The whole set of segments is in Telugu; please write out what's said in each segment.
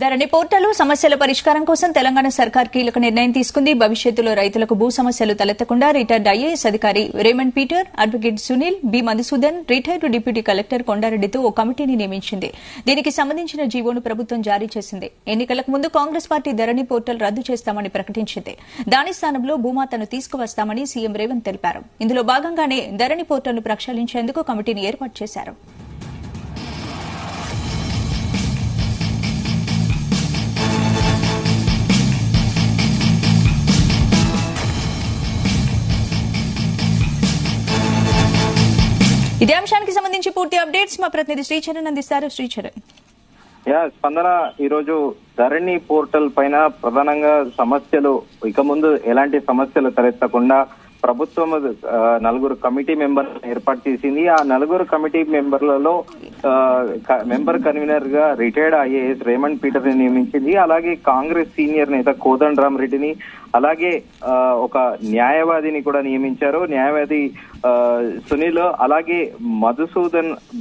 ధరణి పోర్టల్ సమస్యల పరిష్కారం కోసం తెలంగాణ సర్కార్ కీలక నిర్ణయం తీసుకుంది. భవిష్యత్తులో రైతులకు భూ సమస్యలు తలెత్తకుండా రిటైర్డ్ ఐఏఎస్ అధికారి Raymond Peter, advocate Sunil, B Madhusudan, retired deputy collector కొండారెడ్డితో ఓ కమిటీని నియమించింది. దీనికి సంబంధించిన జీవోను ప్రభుత్వం జారీ చేసింది. ఎన్నికలకు ముందు కాంగ్రెస్ పార్టీ ధరణి పోర్టల్ రద్దు చేస్తామని ప్రకటించింది. దాని స్థానంలో భూమాతను తీసుకువస్తామని సీఎం రేవంత్ తెలిపారు. ఇందులో భాగంగానే ధరణి పోర్టల్ను ప్రక్షాళించేందుకు కమిటీని ఏర్పాటు చేశారు. ఇదే అంశానికి సంబంధించి పూర్తి అప్డేట్స్ మా ప్రతినిధి శ్రీచరణ్ అందిస్తారు. శ్రీచరణ్, స్పందన, ఈ రోజు ధరణి పోర్టల్ పైన ప్రధానంగా సమస్యలు ఇక ముందు ఎలాంటి సమస్యలు తలెత్తకుండా ప్రభుత్వం 4 కమిటీ మెంబర్లను ఏర్పాటు చేసింది. ఆ 4 కమిటీ మెంబర్లలో మెంబర్ కన్వీనర్ గా రిటైర్డ్ ఐఏఎస్ రేమండ్ పీటర్ ని నియమించింది. అలాగే కాంగ్రెస్ సీనియర్ నేత కోదండరామ్ రెడ్డిని, అలాగే ఒక న్యాయవాదిని కూడా నియమించారు. న్యాయవాది సునీల్, అలాగే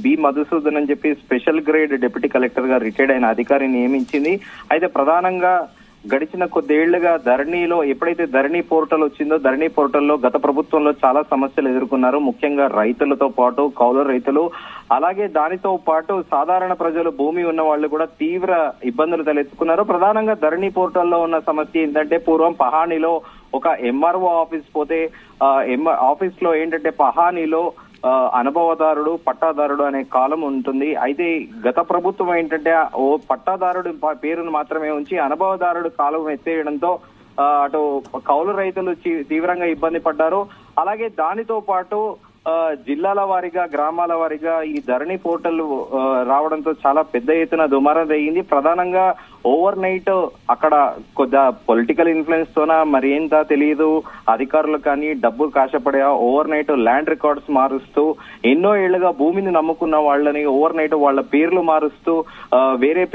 బి మధుసూదన్ అని చెప్పి స్పెషల్ గ్రేడ్ డిప్యూటీ కలెక్టర్ గా రిటైర్డ్ అయిన అధికారిని నియమించింది. అయితే ప్రధానంగా గడిచిన కొద్దేళ్లుగా ధరణిలో ఎప్పుడైతే ధరణి పోర్టల్ వచ్చిందో, ధరణి పోర్టల్లో గత ప్రభుత్వంలో చాలా సమస్యలు ఎదుర్కొన్నారు. ముఖ్యంగా రైతులతో పాటు కౌలు రైతులు, అలాగే దానితో పాటు సాధారణ ప్రజలు, భూమి ఉన్న వాళ్ళు కూడా తీవ్ర ఇబ్బందులు తలెత్తుకున్నారు. ప్రధానంగా ధరణి పోర్టల్లో ఉన్న సమస్య ఏంటంటే, పూర్వం పహానీలో ఒక ఎంఆర్ఓ ఆఫీస్ పోతే ఆఫీస్ లో ఏంటంటే పహానీలో అనుభవదారుడు, పట్టాదారుడు అనే కాలం ఉంటుంది. అయితే గత ప్రభుత్వం ఏంటంటే ఓ పట్టాదారుడు పేరును మాత్రమే ఉంచి అనుభవదారుడు కాలం ఎత్తేయడంతో అటు కౌలు రైతులు తీవ్రంగా ఇబ్బంది పడ్డారు. అలాగే దానితో పాటు జిల్లాల వారీగా, గ్రామాల వారీగా ఈ ధరణి పోర్టల్ రావడంతో చాలా పెద్ద ఎత్తున దుమారం జరిగింది. ప్రధానంగా ఓవర్ నైట్ అక్కడ కొద్ది పొలిటికల్ ఇన్ఫ్లుయెన్స్ తోన మరి ఏంటో తెలియదు, అధికారులు కానీ డబ్బు కాశపడే ఓవర్ నైట్ ల్యాండ్ రికార్డ్స్ మారుస్తూ, ఎన్నో ఏళ్లుగా భూమిని నమ్ముకున్న వాళ్ళని ఓవర్ నైట్ వాళ్ళ పేర్లు మారుస్తూ వేరే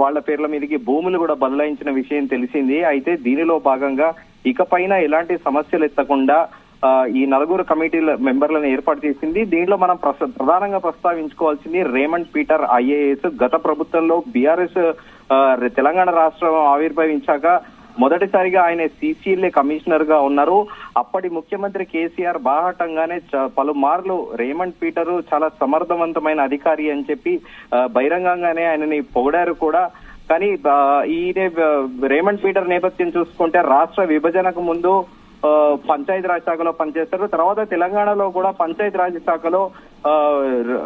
వాళ్ళ పేర్ల మీదకి భూములు కూడా బదలాయించిన విషయం తెలిసింది. అయితే దీనిలో భాగంగా ఇకపైన ఎలాంటి సమస్యలు ఎత్తకుండా ఈ 4 కమిటీల మెంబర్లను ఏర్పాటు చేసింది. దీంట్లో మనం ప్రధానంగా ప్రస్తావించుకోవాల్సింది రేమండ్ పీటర్ ఐఏఎస్. గత ప్రభుత్వంలో బీఆర్ఎస్ తెలంగాణ రాష్ట్రం ఆవిర్భవించాక మొదటిసారిగా ఆయన సిసిఎల్ఏ కమిషనర్ గా ఉన్నారు. అప్పటి ముఖ్యమంత్రి కేసీఆర్ బాహాటంగానే పలుమార్లు రేమండ్ పీటర్ చాలా సమర్థవంతమైన అధికారి అని చెప్పి బహిరంగంగానే ఆయనని పొగిడారు కూడా. కానీ ఈ రేమండ్ పీటర్ నేపథ్యం చూసుకుంటే రాష్ట్ర విభజనకు ముందు పంచాయతీరాజ్ శాఖలో పనిచేస్తారు. తర్వాత తెలంగాణలో కూడా పంచాయతీరాజ్ శాఖలో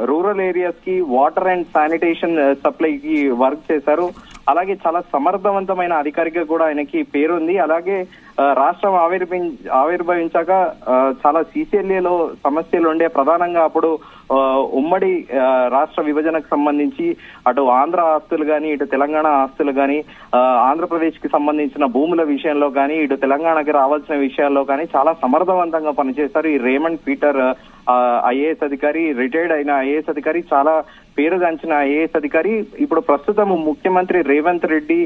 రూరల్ ఏరియాస్ కి వాటర్ అండ్ శానిటేషన్ సప్లైకి వర్క్ చేశారు. అలాగే చాలా సమర్థవంతమైన అధికారిగా కూడా ఆయనకి పేరుంది. అలాగే రాష్ట్రం ఆవిర్భవించాక చాలా సిసిఎల్ఏలో సమస్యలు ఉండే, ప్రధానంగా అప్పుడు ఉమ్మడి రాష్ట్ర విభజనకు సంబంధించి అటు ఆంధ్ర ఆస్తులు కానీ, ఇటు తెలంగాణ ఆస్తులు కానీ, ఆంధ్రప్రదేశ్ కి సంబంధించిన భూముల విషయంలో కానీ, ఇటు తెలంగాణకి రావాల్సిన విషయాల్లో కానీ చాలా సమర్థవంతంగా పనిచేశారు. ఈ రేమండ్ పీటర్ ఐఏఎస్ అధికారి, రిటైర్డ్ అయిన ఐఏఎస్ అధికారి, చాలా పేరుగాంచిన ఐఏఎస్ అధికారి. ఇప్పుడు ప్రస్తుతం ముఖ్యమంత్రి రేవంత్ రెడ్డి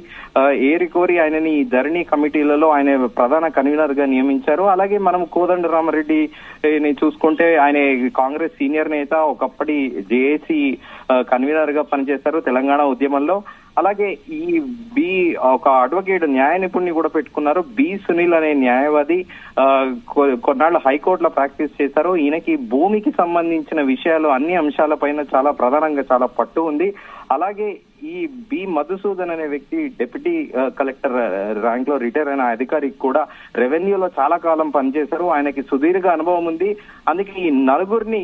ఏరికోరి ఆయనని ఈ ధరణి కమిటీలలో ఆయన ప్రధాన కన్వీనర్ గా నియమించారు. అలాగే మనం కోదండరామరెడ్డిని చూసుకుంటే ఆయన కాంగ్రెస్ సీనియర్ నేత, ఒకప్పటి జేఏసీ కన్వీనర్ గా పనిచేశారు తెలంగాణ ఉద్యమంలో. అలాగే ఒక అడ్వకేట్ న్యాయ నిపుణుని కూడా పెట్టుకున్నారు. బి సునీల్ అనే న్యాయవాది కొన్నాళ్ళు హైకోర్టులో ప్రాక్టీస్ చేశారు. ఈయనకి భూమికి సంబంధించిన విషయాలు, అన్ని అంశాలపైన చాలా ప్రధానంగా చాలా పట్టు ఉంది. అలాగే ఈ బి మధుసూదన్ అనే వ్యక్తి డిప్యూటీ కలెక్టర్ ర్యాంక్ లో రిటైర్ అయిన అధికారికి కూడా రెవెన్యూలో చాలా కాలం పనిచేశారు. ఆయనకి సుదీర్ఘ అనుభవం ఉంది. అందుకే ఈ 4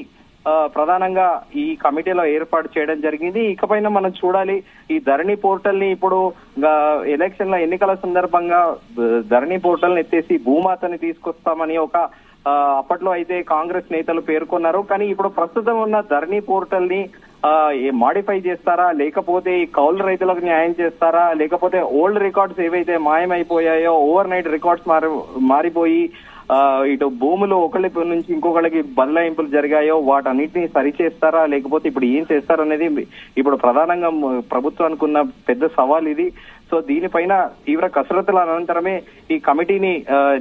ప్రధానంగా ఈ కమిటీలో ఏర్పాటు చేయడం జరిగింది. ఇకపైన మనం చూడాలి ఈ ధరణి పోర్టల్ ని. ఇప్పుడు ఎన్నికల సందర్భంగా ధరణి పోర్టల్ ని ఎత్తేసి భూమాతని తీసుకొస్తామని అప్పట్లో అయితే కాంగ్రెస్ నేతలు పేర్కొన్నారు. కానీ ఇప్పుడు ప్రస్తుతం ఉన్న ధరణి పోర్టల్ ని మాడిఫై చేస్తారా, లేకపోతే ఈ కౌలు రైతులకు న్యాయం చేస్తారా, లేకపోతే ఓల్డ్ రికార్డ్స్ ఏవైతే మాయమైపోయాయో, ఓవర్ నైట్ రికార్డ్స్ మారిపోయి ఇటు భూములు ఒకళ్ళ నుంచి ఇంకొకళ్ళకి బదలాయింపులు జరిగాయో వాటన్నిటిని సరిచేస్తారా, లేకపోతే ఇప్పుడు ఏం చేస్తారనేది ఇప్పుడు ప్రధానంగా ప్రభుత్వానికి ఉన్న పెద్ద సవాల్ ఇది. సో దీనిపైన తీవ్ర కసరత్తుల అనంతరమే ఈ కమిటీని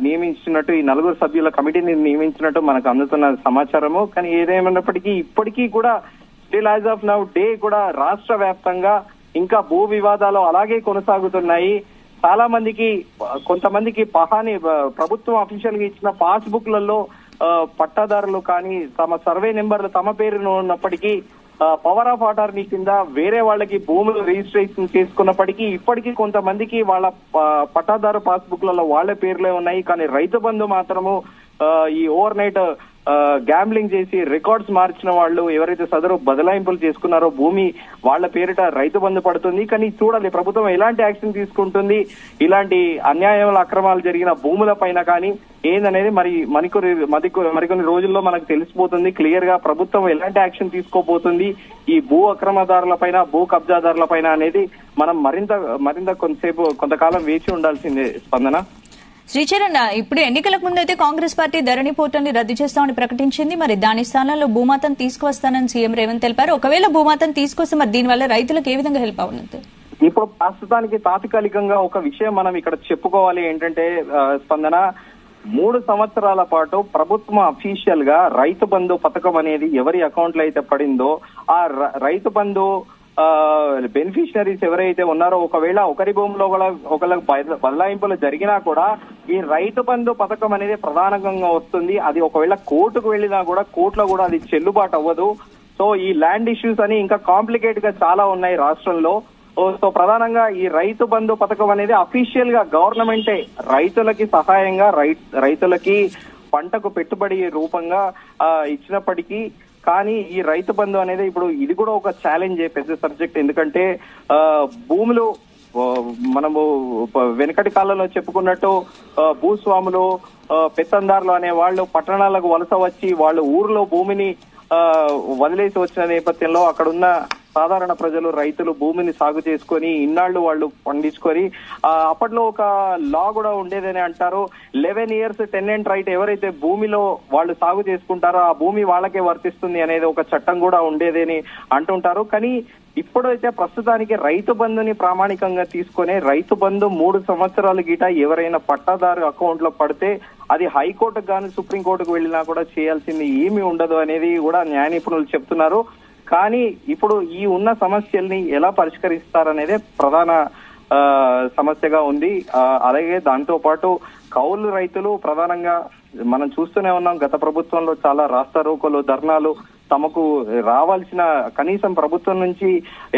నియమించినట్టు, ఈ 4 సభ్యుల కమిటీని నియమించినట్టు మనకు అందుతున్న సమాచారము. కానీ ఏదేమైనప్పటికీ ఇప్పటికీ కూడా still as of now day కూడా రాష్ట్ర వ్యాప్తంగా ఇంకా భూ వివాదాలు అలాగే కొనసాగుతున్నాయి. చాలా మందికి కొంతమందికి ప్రభుత్వం అఫీషియల్ గా ఇచ్చిన పాస్బుక్లలో పట్టాదారులు కానీ తమ సర్వే నెంబర్లు తమ పేరును ఉన్నప్పటికీ పవర్ ఆఫ్ అటార్నీ కింద వేరే వాళ్ళకి భూములు రిజిస్ట్రేషన్ చేసుకున్నప్పటికీ ఇప్పటికీ కొంతమందికి వాళ్ళ పట్టాదారు పాస్బుక్లలో వాళ్ళ పేర్లే ఉన్నాయి. కానీ రైతు బంధు మాత్రము ఈ ఓవర్ నైట్ గ్యాంబ్లింగ్ చేసి రికార్డ్స్ మార్చిన వాళ్ళు ఎవరైతే సదరు బదలాయింపులు చేసుకున్నారో భూమి వాళ్ళ పేరిట రైతు బంధు పడుతుంది. కానీ చూడాలి ప్రభుత్వం ఎలాంటి యాక్షన్ తీసుకుంటుంది, ఇలాంటి అన్యాయాల అక్రమాలు జరిగిన భూముల పైన కానీ ఏందనేది మరికొన్ని రోజుల్లో మనకు తెలిసిపోతుంది. క్లియర్ గా ప్రభుత్వం ఎలాంటి యాక్షన్ తీసుకోబోతుంది ఈ భూ అక్రమదారుల పైన, భూ కబ్జాదారుల పైన అనేది మనం మరింత కొంతకాలం వేచి ఉండాల్సిందే. స్పందన. శ్రీచరణ్, ఇప్పుడు ఎన్నికలకు ముందు అయితే కాంగ్రెస్ పార్టీ ధరణి పోర్టల్ ని రద్దు చేస్తామని ప్రకటించింది. మరి దాని స్థానంలో భూమాతను తీసుకువస్తానని సీఎం రేవంత్ తెలిపారు. ఒకవేళ భూమాతను తీసుకొస్తే మరి దీనివల్ల రైతులకు ఏ విధంగా హెల్ప్ అవుతుంది? ఇప్పుడు ప్రస్తుతానికి తాత్కాలికంగా ఒక విషయం మనం ఇక్కడ చెప్పుకోవాలి ఏంటంటే స్పందన, 3 సంవత్సరాల పాటు ప్రభుత్వం అఫీషియల్ గా రైతు బంధు పథకం అనేది ఎవరి అకౌంట్ లో అయితే పడిందో ఆ రైతు బంధు బెనిఫిషియరీస్ ఎవరైతే ఉన్నారో ఒకవేళ ఒకరి భూమిలో ఒకళ్ళకి బదలాయింపులు జరిగినా కూడా ఈ రైతు బంధు పథకం అనేది ప్రధానంగా వస్తుంది. అది ఒకవేళ కోర్టుకు వెళ్ళినా కూడా కోర్టులో కూడా అది చెల్లుబాటు అవ్వదు. సో ఈ ల్యాండ్ ఇష్యూస్ అని ఇంకా కాంప్లికేట్ గా చాలా ఉన్నాయి రాష్ట్రంలో. సో ప్రధానంగా ఈ రైతు బంధు పథకం అనేది అఫీషియల్ గా గవర్నమెంటే రైతులకి సహాయంగా రైతులకి పంటకు పెట్టుబడి రూపంగా ఇచ్చినప్పటికీ కానీ ఈ రైతు బంధు అనేది ఇప్పుడు ఇది కూడా ఒక ఛాలెంజ్ పెద్ద సబ్జెక్ట్. ఎందుకంటే భూములు మనము వెనకటి కాలంలో చెప్పుకున్నట్టు భూస్వాములు పెత్తందారులు అనే వాళ్ళు పట్టణాలకు వలస వచ్చి వాళ్ళు ఊర్లో భూమిని వదిలేసి వచ్చిన నేపథ్యంలో అక్కడున్న సాధారణ ప్రజలు రైతులు భూమిని సాగు చేసుకొని ఇన్నాళ్లు వాళ్ళు పండించుకొని అప్పట్లో ఒక లా కూడా ఉండేదని అంటారు. 11 years టెనెంట్ రైట్ ఎవరైతే భూమిలో వాళ్ళు సాగు చేసుకుంటారో ఆ భూమి వాళ్ళకే వర్తిస్తుంది అనేది ఒక చట్టం కూడా ఉండేదని అంటుంటారు. కానీ ఇప్పుడైతే ప్రస్తుతానికి రైతు బంధుని ప్రామాణికంగా తీసుకుని రైతు బంధు 3 సంవత్సరాల గీట ఎవరైనా పట్టాదారు అకౌంట్ లో పడితే అది హైకోర్టుకు కానీ సుప్రీంకోర్టుకు వెళ్ళినా కూడా చేయాల్సింది ఏమీ ఉండదు అనేది కూడా న్యాయ నిపుణులు చెప్తున్నారు. కానీ ఇప్పుడు ఈ ఉన్న సమస్యల్ని ఎలా పరిష్కరిస్తారనేదే ప్రధాన సమస్యగా ఉంది. అలాగే దాంతో పాటు కౌలు రైతులు ప్రధానంగా మనం చూస్తూనే ఉన్నాం. గత ప్రభుత్వంలో చాలా రాస్తారోకోలు, ధర్నాలు, తమకు రావాల్సిన కనీసం ప్రభుత్వం నుంచి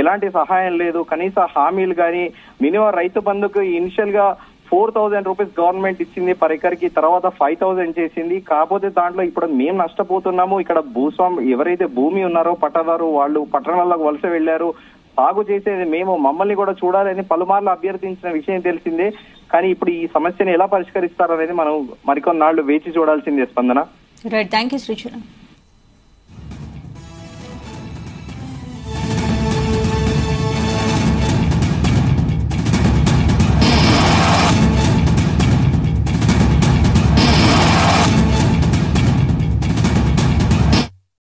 ఎలాంటి సహాయం లేదు, కనీస హామీలు కానీ మినిమం రైతు బంధుకు ఇనిషియల్ గా 4,000 రూపీస్ గవర్నమెంట్ ఇచ్చింది పర్ ఎకర్కి, తర్వాత 5,000 చేసింది. కాకపోతే దాంట్లో ఇప్పుడు మేము నష్టపోతున్నాము. ఇక్కడ భూస్వామి ఎవరైతే భూమి ఉన్నారో పట్టదారు వాళ్ళు పట్టణాలకు వలస వెళ్లారు, సాగు చేసేది మేము, మమ్మల్ని కూడా చూడాలని పలుమార్లు అభ్యర్థించిన విషయం తెలిసిందే. కానీ ఇప్పుడు ఈ సమస్యను ఎలా పరిష్కరిస్తారనేది మనం మరికొన్నాళ్లు వేచి చూడాల్సిందే. స్పందన. Right, thank you Sricharan.